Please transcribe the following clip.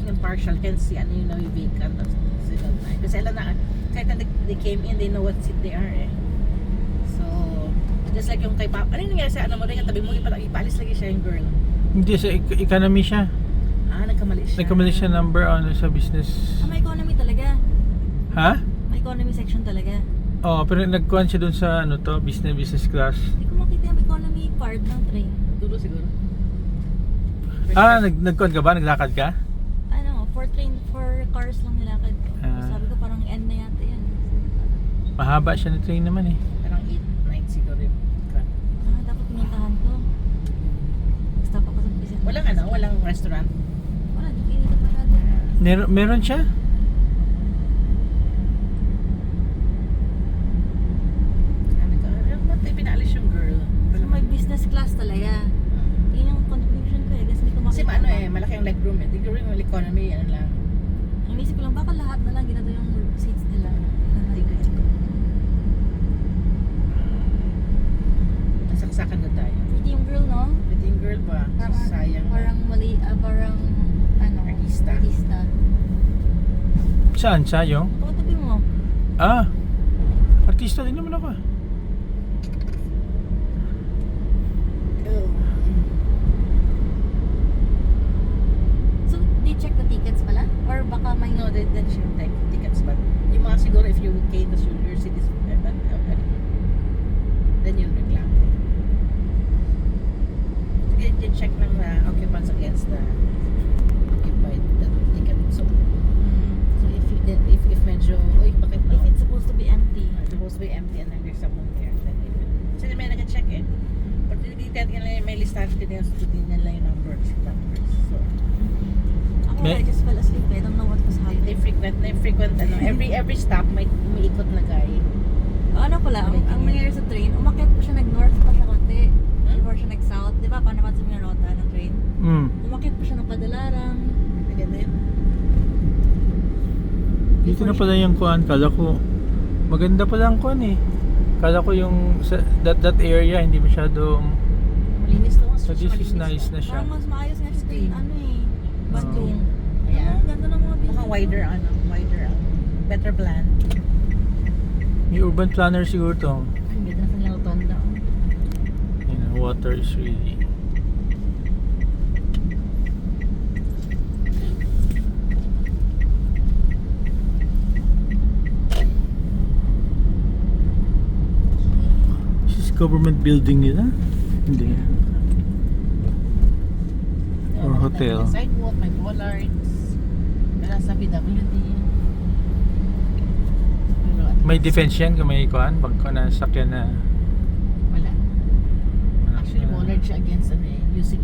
yung partial, hence ano yung vacant at single time. Kasi alam na, kahit na they came in, they know what seat they are eh. So, just like yung kay Papa, ano yung nangyari sa ano mo rin, tabi mo ipaalis lagi siya yung girl. Hindi, sa economy siya. Nagkamali siya. Nagkamali siya number ano sa business. May economy talaga. Ha? May economy section talaga. Oh, pero nagkuhan siya dun sa ano to, business class. Hindi ko makita yung economy part ng train. Dulo siguro. Nagkuhan ka ba? Naglakad ka? Ano, for cars lang nilakad ko. Sabi ko parang end na yata yan. Mahaba siya na train naman eh. Parang 8-9 siguro yung Dapat pinuntahan ko. Stop ako sa business. Walang restaurant. Wala, di pinito pa natin. Meron siya? Ba't pinaalis yung girl? So, may business class talaga. Yun yung confusion ko eh. Kasi hindi ko Kasi makita. malaki ang legroom eh. Siguro yung economy, ano lang. Ang isip ko lang, baka lahat na lang ginagawa yung seats nila. Hindi ko ito. Nasaksakan na tayo. Pretty yung girl, no? Pwede yung girl ba? Sayang. Parang mali, parang ano, Artista. Saan siya yung? Tabi mo. Artista din naman ako. So, they check the tickets pala? Or baka may... No, they shouldn't take tickets, but yung mga siguro if you came to your cities, then you'll reclaim. Sige, check ng occupants against the occupied ticket. So if medyo, bakit If it's supposed to be empty. it's supposed to be empty and then there's someone there, then even. Kasi may nag-check eh. But hindi may listahan din nila yung numbers. So, Ako, I just fell asleep. I don't know what was happening. they frequent every stop may umiikot na guy. Ano pala, ang nangyari sa train, umakyat pa siya, nag-north pa siya konti. Before siya nag-south. Di ba, paano sa mga rota ng train? Umakyat pa siya ng Padalarang. Maganda yun. Dito na pala yung kuhan. Kala ko, maganda pala ang kuhan eh. Kala ko yung that area hindi masyado. Malinis to. So this is nice na siya. Parang mas maayos nga siya train, ano eh. Bandung. Kaya, Ganda ng mga mukhang wider, better plan. May urban planner siguro to. Ang ganda na sa Rotonda. Water is really. This is government building nila? Hindi. Or hotel. May sidewalk, may bollards. Wala sa PWD. May defense yan kung may kuhan. Pagka nasakyan na. Wala. Actually, bollard siya against using